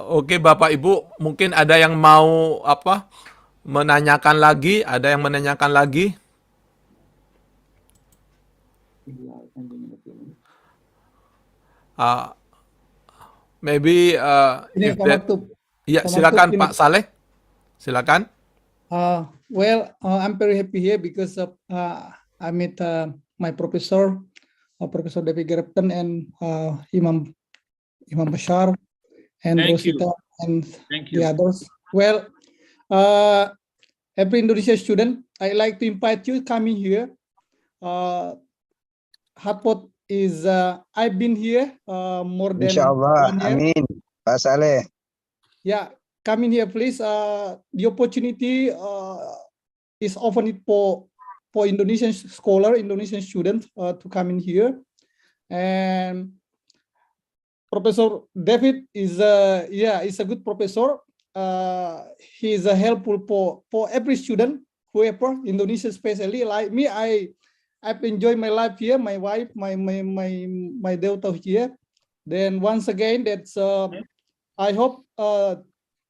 Oke, Bapak Ibu, mungkin ada yang mau menanyakan lagi? Ada yang menanyakan lagi? Maybe if that... Ya, silakan Pak Saleh. Silakan. Well, I'm very happy here because I met my professor, Professor David Grafton, and Imam Basheer, and Rosita, and the others. Well, every Indonesian student, I like to invite you coming here. Hartford is, I've been here more than Inshallah, 1 year. Amin. Pak Saleh. Yeah, come in here, please. The opportunity is often for Indonesian scholar, Indonesian students to come in here. And Professor David is is a good professor. He is helpful for every student, whoever, Indonesia especially. Like me, I've enjoyed my life here. My wife, my daughter here. Then once again, that's I hope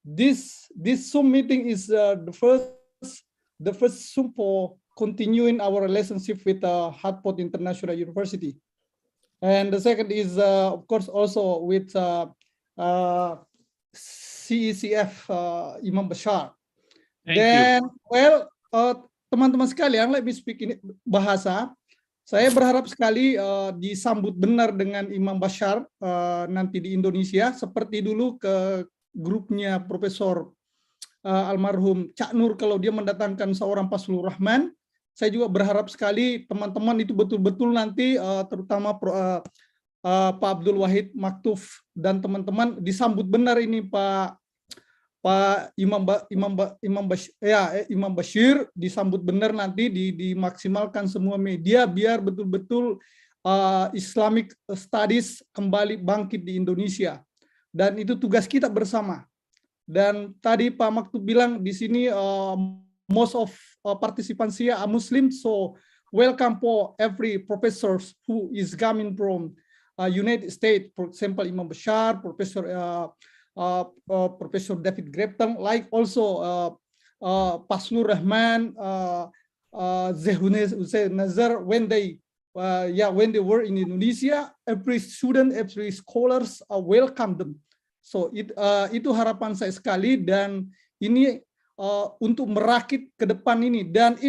this Zoom meeting is the first Zoom for continuing our relationship with Hartford International University. And the second is, of course, also with CECF Imam Basheer. Then, well, teman-teman sekalian, let me speak in bahasa. Saya berharap sekali disambut benar dengan Imam Basheer nanti di Indonesia, seperti dulu ke grupnya Profesor almarhum Cak Nur kalau dia mendatangkan seorang Faslur Rahman. Saya juga berharap sekali teman-teman itu betul-betul nanti terutama Pak Abdul Wahid Maktuf dan teman-teman disambut benar ini Pak Pak Imam Basheer disambut benar nanti, dimaksimalkan semua media biar betul-betul Islamic Studies kembali bangkit di Indonesia. Dan itu tugas kita bersama. Dan tadi Pak Maktub bilang di sini most of participants here are Muslim, so welcome for every professors who is coming from United States. For example, Imam Basheer, Professor David Grafton, like also Paslur Rahman, Zehunez Nazar, when they were in Indonesia, every student, every scholars welcome them. So itu harapan saya sekali, dan ini untuk merakit ke depan ini. Dan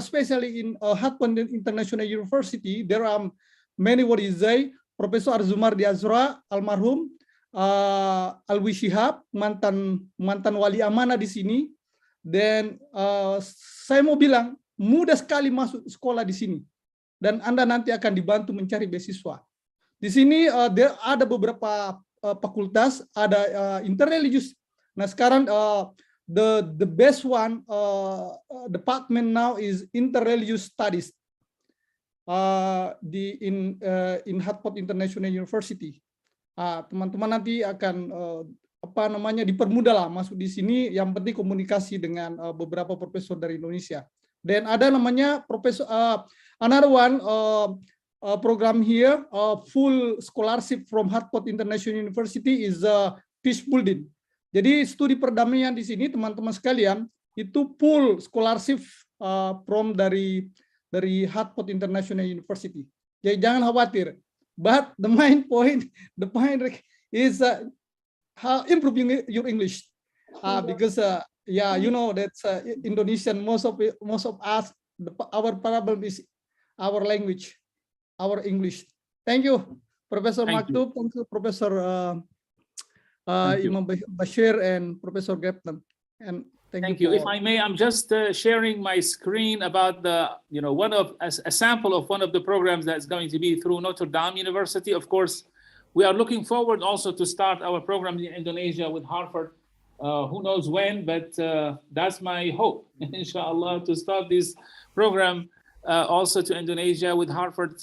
especially in Hartford International University, there are many what is say, Profesor Arzumar di Azra, almarhum, Al-Basheer, mantan wali amanah di sini. Dan saya mau bilang mudah sekali masuk sekolah di sini, dan Anda nanti akan dibantu mencari beasiswa. Di sini ada beberapa fakultas, ada interreligious. Nah sekarang the best one department now is interreligious studies in Hartford International University. Teman-teman nanti akan dipermudah lah masuk di sini. Yang penting komunikasi dengan beberapa profesor dari Indonesia. Dan ada namanya profesor another one program here, full scholarship from Hartford International University is peace building. Jadi studi perdamaian di sini teman-teman sekalian itu full scholarship from dari Hartford International University. Jadi jangan khawatir. But the main point is how improving your English, because you know that Indonesian, most of us, our problem is our language, our English. Thank you, Professor Maktub. Thank you, Professor Imam Basheer and Professor Grafton. And thank you. If I may, I'm just sharing my screen about a sample of one of the programs that's going to be through Notre Dame University. Of course, we are looking forward also to start our program in Indonesia with Hartford. Who knows when, but that's my hope, inshallah, to start this program also to Indonesia with Hartford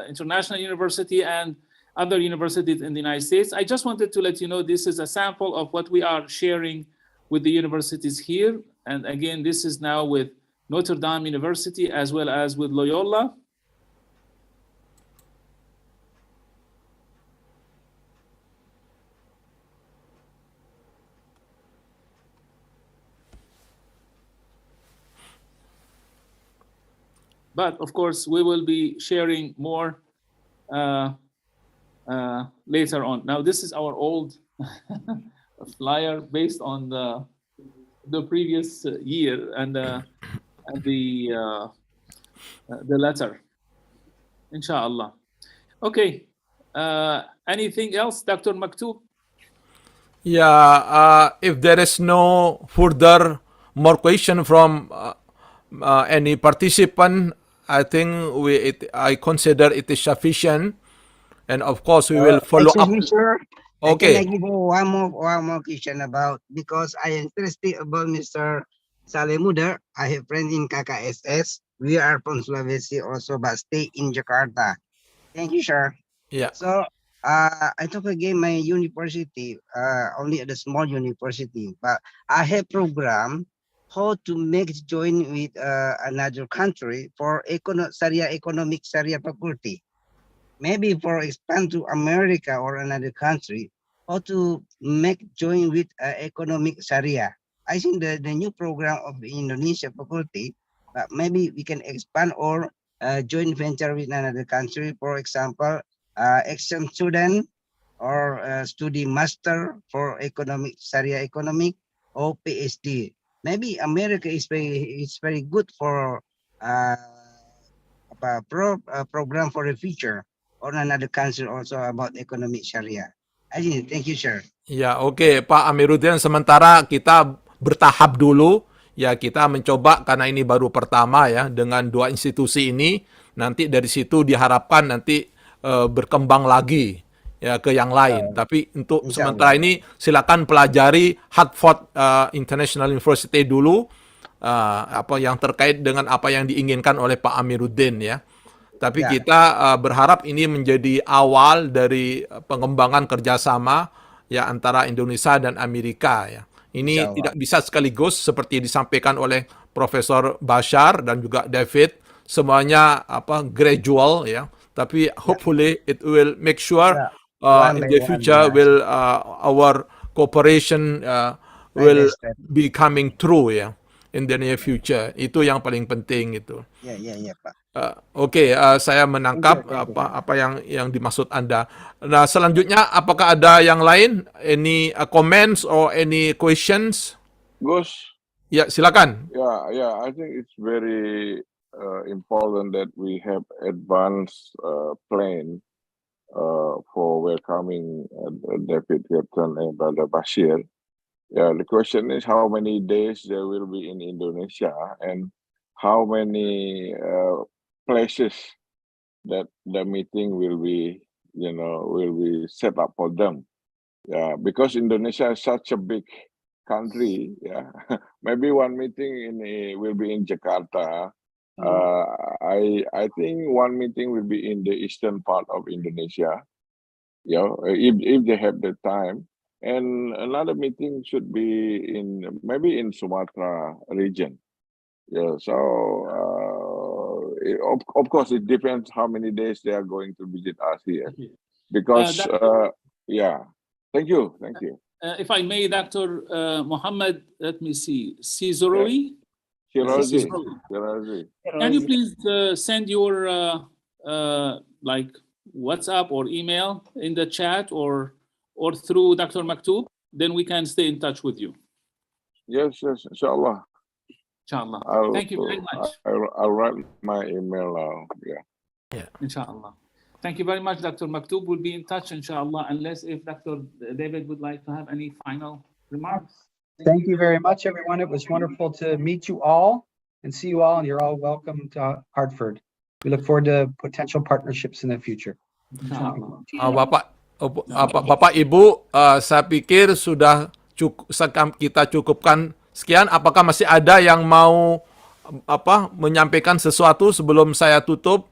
International University and other universities in the United States. I just wanted to let you know this is a sample of what we are sharing with the universities here. And again, this is now with Notre Dame University as well as with Loyola. But of course, we will be sharing more later on. Now, this is our old flyer based on the previous year and the letter, inshallah. Okay. Anything else, Dr. Maktub? Yeah, if there is no further more question from any participant, I think I consider it is sufficient, and of course we will follow up. Me, sir. Okay. Can I give you one more question about, because I am interested about Mr. Saleh Muda. I have friends in KKSS. We are from Sulawesi also, but stay in Jakarta. Thank you, sir. Yeah. So I took again my university, only at a small university, but I have program how to make join with another country for economic Sharia faculty. Maybe for expand to America or another country, how to make join with economic Sharia. I think the new program of the Indonesia faculty, maybe we can expand or joint venture with another country. For example, exchange student or study master for economic Sharia economic or PhD. Maybe America is very good for program for the future, or another country also about economic Sharia. I think, thank you, sir. Ya, oke, Pak Amiruddin. Sementara kita bertahap dulu, ya kita mencoba karena ini baru pertama ya dengan dua institusi ini. Nanti dari situ diharapkan nanti berkembang lagi. ya ke yang lain. Tapi untuk Insya sementara ini silakan pelajari Hartford International University dulu, apa yang terkait dengan apa yang diinginkan oleh Pak Amiruddin ya. Tapi Ya. kita berharap ini menjadi awal dari pengembangan kerjasama ya antara Indonesia dan Amerika ya. Ini Insya Allah. tidak bisa sekaligus seperti disampaikan oleh Profesor Bashar dan juga David, semuanya gradual ya. Tapi hopefully it will make sure Ya. One in by the one, future ya. will our cooperation will Step. be coming true ya in the near future. Itu yang paling penting itu. Ya, Pak. Oke, saya menangkap Thank you. apa yang dimaksud Anda. Nah, selanjutnya apakah ada yang lain? Any comments or any questions? Gus, Ya, silakan. I think it's very important that we have advanced plan for welcoming David Captain and Brother Bashir. Yeah, the question is how many days they will be in Indonesia and how many places that the meeting will be set up for them. Yeah, because Indonesia is such a big country. Yeah, maybe one meeting will be in Jakarta. I think one meeting will be in the eastern part of Indonesia. Yeah, if they have the time, and another meeting should be maybe in Sumatra region. Yeah, so of course it depends how many days they are going to visit us here, because yeah. Thank you. If I may, Dr. Mohammed, let me see, Sizoroi. Shirazi. Can you please send your like WhatsApp or email in the chat or through Dr. Maktub? Then we can stay in touch with you. Yes, inshallah. Inshallah. Thank you very much. I'll write my email now. Yeah. Inshallah. Thank you very much, Dr. Maktub. We'll be in touch, inshallah, unless if Dr. David would like to have any final remarks. Thank you very much, everyone. It was wonderful to meet you all and see you all, and you're all welcome to Hartford. We look forward to potential partnerships in the future. Inshallah. Bapak Ibu, saya pikir sudah kita cukupkan sekian. Apakah masih ada yang mau menyampaikan sesuatu sebelum saya tutup?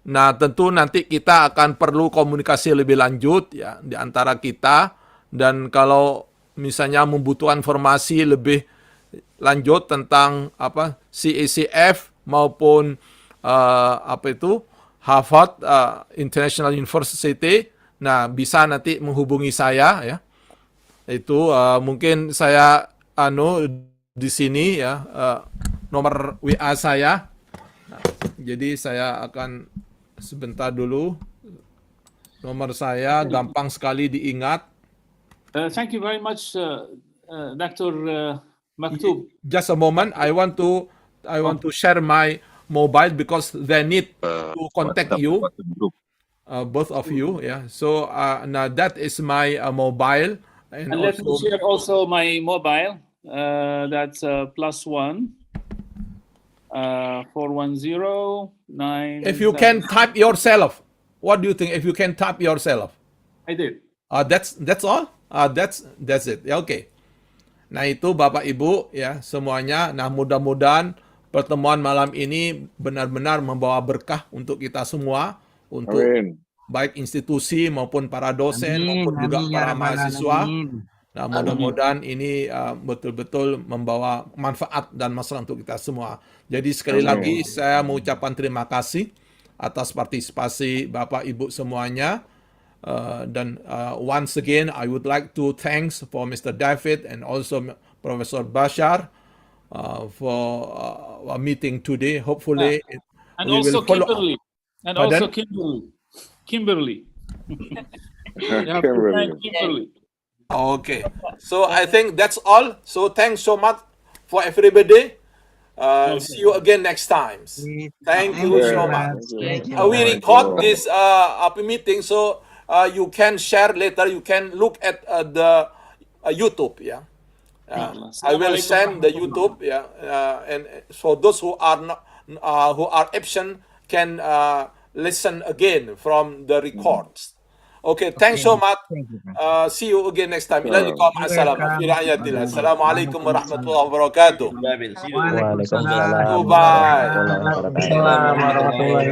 Nah, tentu nanti kita akan perlu komunikasi lebih lanjut ya di antara kita, dan kalau misalnya membutuhkan informasi lebih lanjut tentang CECF maupun Harvard International University, nah bisa nanti menghubungi saya ya. Itu mungkin saya di sini ya nomor WA saya. Nah, jadi saya akan sebentar dulu. Nomor saya gampang sekali diingat. Thank you very much, Dr. Maktub. Just a moment, I want to share my mobile because they need to contact you, both of you. Yeah. So now that is my mobile, and let me share also my mobile. That's +1 410 If you can type yourself, what do you think? If you can type yourself, I did. That's all. That's it. Ya, oke. Nah, itu Bapak Ibu ya semuanya. Nah, mudah-mudahan pertemuan malam ini benar-benar membawa berkah untuk kita semua, untuk baik institusi maupun para dosen maupun juga para mahasiswa. Nah, mudah-mudahan ini betul-betul membawa manfaat dan masalah untuk kita semua. Jadi sekali lagi saya mengucapkan terima kasih atas partisipasi Bapak Ibu semuanya. Dan once again, I would like to thanks for Mr. David and also Professor Bashar for our meeting today. Hopefully, and we also will follow Kimberly. up. And also Kimberly. You have to thank Kimberly. Okay, so I think that's all. So thanks so much for everybody. See you again next time. Thank you so much. We record this meeting, so you can share later. You can look at the YouTube. Yeah, I will send the YouTube. Yeah, and so those who are not, who are absent can listen again from the records. Okay, thanks so much. Thank you. See you again next time. إلى So, اللقاء مع السلامة في رعاية الله. السلام عليكم ورحمة الله وبركاته. Babil, see you. Waalaikumsalam. Bye. Waalaikumsalam warahmatullahi